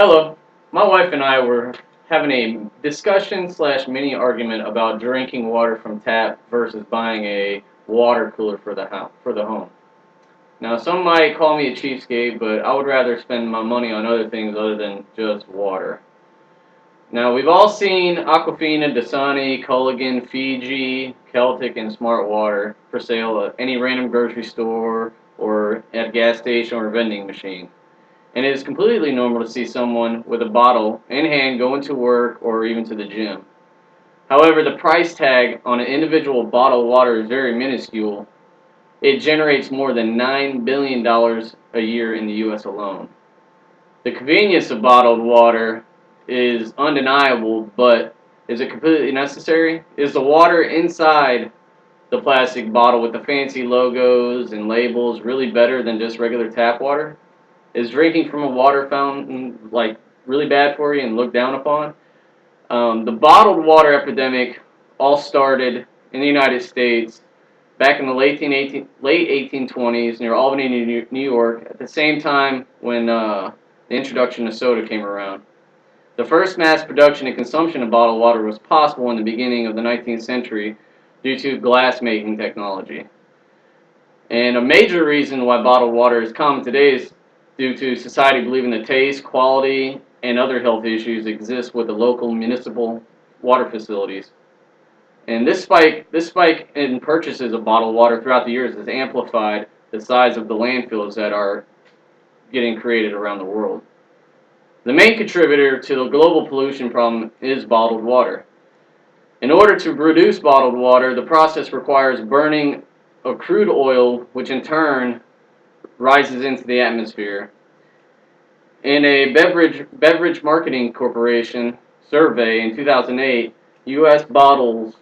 Hello. My wife and I were having a discussion slash mini argument about drinking water from tap versus buying a water cooler for the home. Now, some might call me a cheapskate, but I would rather spend my money on other things other than just water. Now, we've all seen Aquafina, Dasani, Culligan, Fiji, Celtic, and Smart Water for sale at any random grocery store or at a gas station or vending machine, and it is completely normal to see someone with a bottle in hand going to work or even to the gym. However, the price tag on an individual bottle of water is very minuscule. It generates more than $9 billion a year in the US alone. The convenience of bottled water is undeniable, but is it completely necessary? Is the water inside the plastic bottle with the fancy logos and labels really better than just regular tap water? Is drinking from a water fountain like really bad for you and looked down upon? The bottled water epidemic all started in the United States back in the late 1820s near Albany, New York, at the same time when the introduction of soda came around. The first mass production and consumption of bottled water was possible in the beginning of the 19th century due to glass making technology. And a major reason why bottled water is common today is due to society believing the taste, quality, and other health issues exist with the local municipal water facilities. And this spike in purchases of bottled water throughout the years has amplified the size of the landfills that are getting created around the world. The main contributor to the global pollution problem is bottled water. In order to produce bottled water, the process requires burning of crude oil, which in turn rises into the atmosphere. In a beverage marketing corporation survey in 2008, U.S. bottled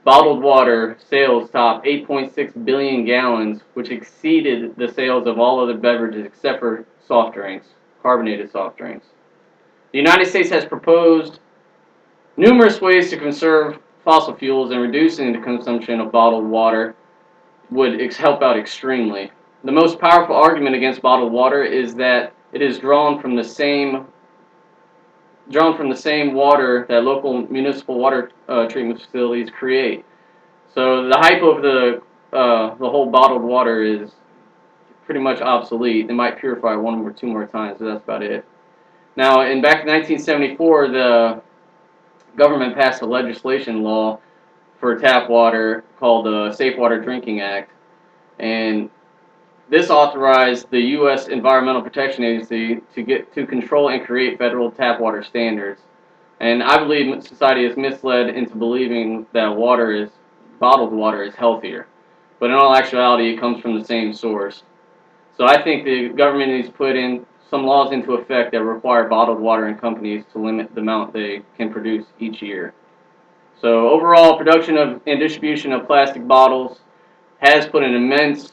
water sales topped 8.6 billion gallons, which exceeded the sales of all other beverages except for soft drinks, carbonated soft drinks. The United States has proposed numerous ways to conserve fossil fuels, and reducing the consumption of bottled water would help out extremely. The most powerful argument against bottled water is that it is drawn from the same water that local municipal water treatment facilities create. So the hype of the whole bottled water is pretty much obsolete. They might purify one or two more times, but that's about it. Now, back in 1974, the government passed a legislation law for tap water called the Safe Water Drinking Act, and this authorized the U.S. Environmental Protection Agency to control and create federal tap water standards. And I believe society is misled into believing that bottled water is healthier, but in all actuality, it comes from the same source. So I think the government needs to put in some laws into effect that require bottled water and companies to limit the amount they can produce each year. So overall, production and distribution of plastic bottles has put an immense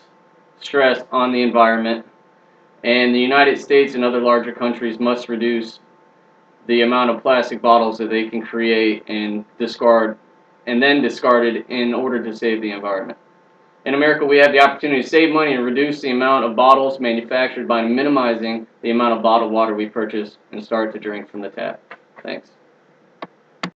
stress on the environment, and the United States and other larger countries must reduce the amount of plastic bottles that they can create and discard, and then discarded in order to save the environment. In America, we have the opportunity to save money and reduce the amount of bottles manufactured by minimizing the amount of bottled water we purchase and start to drink from the tap. Thanks.